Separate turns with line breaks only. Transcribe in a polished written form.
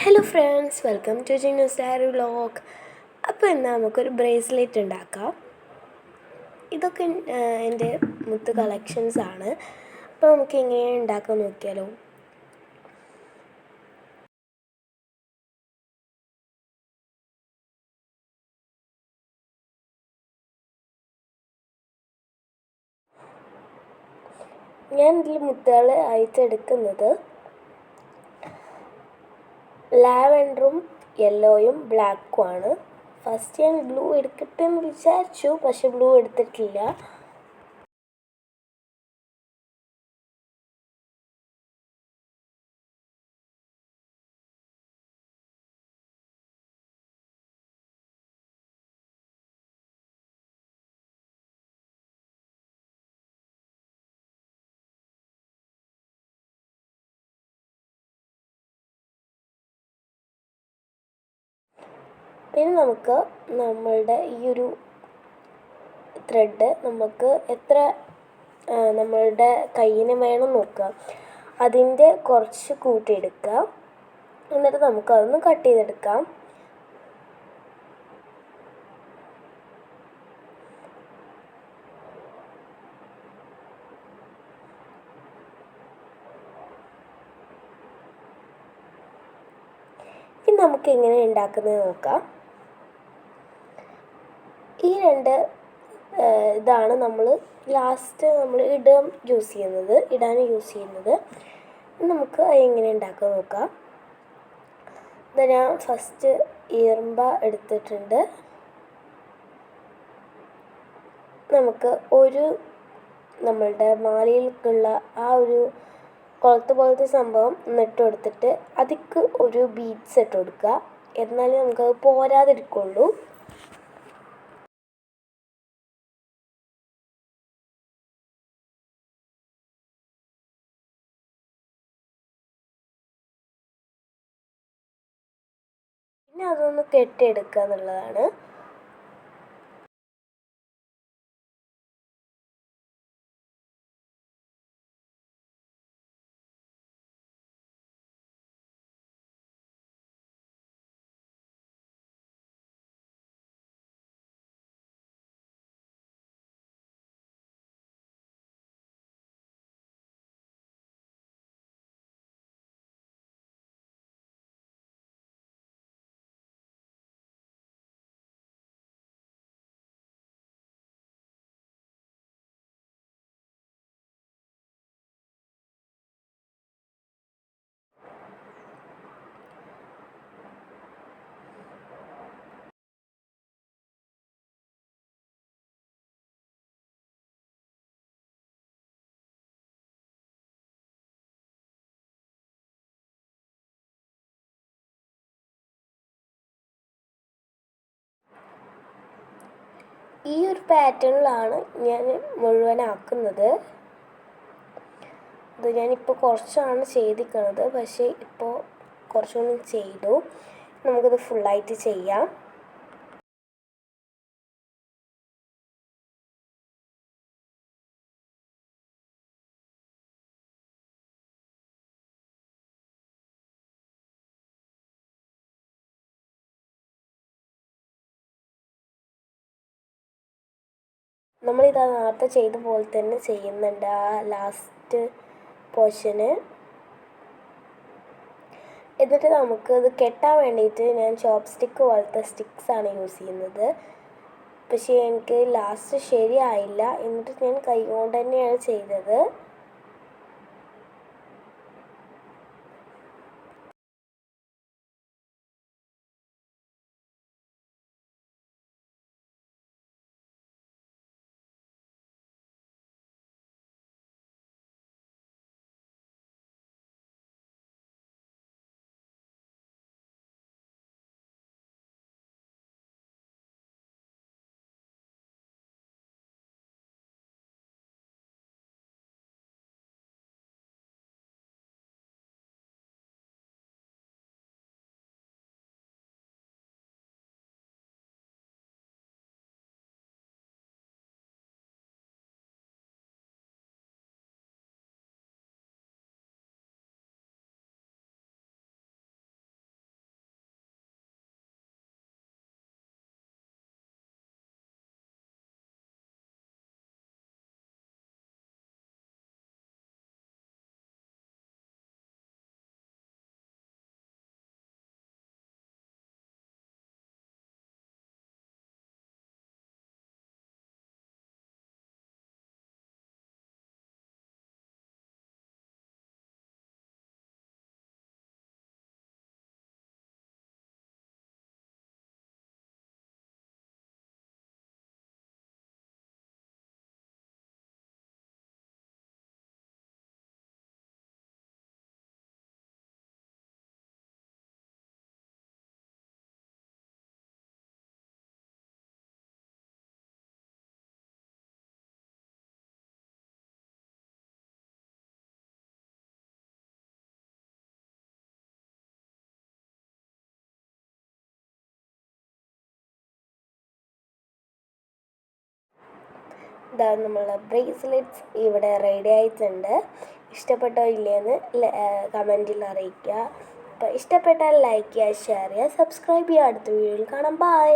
Hello friends, welcome to Jinu's diary vlog. അപ്പോൾ ഇന്ന് നമുക്കൊരു ബ്രേസ്ലെറ്റ് ഉണ്ടാക്കാം. ഇതൊക്കെ എൻ്റെ മുത്ത് കളക്ഷൻസ് ആണ്. അപ്പോൾ നമുക്ക് എങ്ങനെ ഉണ്ടാക്കാൻ നോക്കിയാലോ. ഞാൻ ഇതിൽ മുത്തുകൾ അയച്ചെടുക്കുന്നത് ലാവൻഡറും യെല്ലോയും ബ്ലാക്കും ആണ്. ഫസ്റ്റ് ഞാൻ ബ്ലൂ എടുക്കട്ടെ എന്ന് വിചാരിച്ചു, പക്ഷെ ബ്ലൂ എടുത്തിട്ടില്ല. പിന്നെ നമുക്ക് നമ്മളുടെ ഈ ഒരു ത്രെഡ് നമുക്ക് എത്ര നമ്മളുടെ കയ്യിന് വേണം നോക്കുക. അതിൻ്റെ കുറച്ച് കൂട്ടിയെടുക്കുക. എന്നിട്ട് നമുക്കതൊന്ന് കട്ട് ചെയ്തെടുക്കാം. ഇനി നമുക്ക് എങ്ങനെ ഉണ്ടാക്കുന്നത് നോക്കാം. ഈ രണ്ട് ഇതാണ് നമ്മൾ ലാസ്റ്റ് നമ്മൾ ഇടാൻ യൂസ് ചെയ്യുന്നത്. നമുക്ക് എങ്ങനെ ഉണ്ടാക്കാൻ നോക്കാം. ഇത് ഞാൻ ഫസ്റ്റ് ഈർമ്പ എടുത്തിട്ടുണ്ട്. നമുക്ക് നമ്മളുടെ മാലയിലേക്കുള്ള ആ ഒരു കൊളുത്ത് പോലത്തെ സംഭവം ഇട്ട് കൊടുത്തിട്ട് അതിക്ക് ഒരു ബീഡ്സ് ഇട്ട് കൊടുക്കുക. എന്നാലേ നമുക്കത് പോരാതിരിക്കുള്ളൂ. പിന്നെ അതൊന്ന് കെട്ടിയെടുക്കുക എന്നുള്ളതാണ്. ഈ ഒരു പാറ്റേണിലാണ് ഞാൻ മുഴുവനാക്കുന്നത്. ഇത് ഞാനിപ്പോൾ കുറച്ചാണ് ചെയ്തിരിക്കുന്നത്, പക്ഷേ ഇപ്പോൾ കുറച്ചുകൂടി ചെയ്തു. നമുക്കിത് ഫുള്ളായിട്ട് ചെയ്യാം. നമ്മളിത് നേരത്തെ ചെയ്ത പോലെ തന്നെ ചെയ്യുന്നുണ്ട് ആ ലാസ്റ്റ് പോർഷന്. എന്നിട്ട് നമുക്കത് കെട്ടാൻ വേണ്ടിയിട്ട് ഞാൻ ചോപ്പ് സ്റ്റിക്ക് പോലത്തെ സ്റ്റിക്സാണ് യൂസ് ചെയ്യുന്നത്. പക്ഷേ എനിക്ക് ലാസ്റ്റ് ശരിയായില്ല. എന്നിട്ട് ഞാൻ കൈ കൊണ്ട് തന്നെയാണ് ചെയ്തത്. ഇതാ നമ്മളെ ബ്രേസ്ലെറ്റ്സ് ഇവിടെ റെഡി ആയിട്ടുണ്ട്. ഇഷ്ടപ്പെട്ടോ ഇല്ലയെന്ന് കമൻറ്റിൽ അറിയിക്കുക. അപ്പോൾ ഇഷ്ടപ്പെട്ടാൽ ലൈക്ക് ചെയ്യുക, ഷെയർ ചെയ്യുക, സബ്സ്ക്രൈബ് ചെയ്യുക. അടുത്ത വീഡിയോയിൽ കാണാം. ബൈ.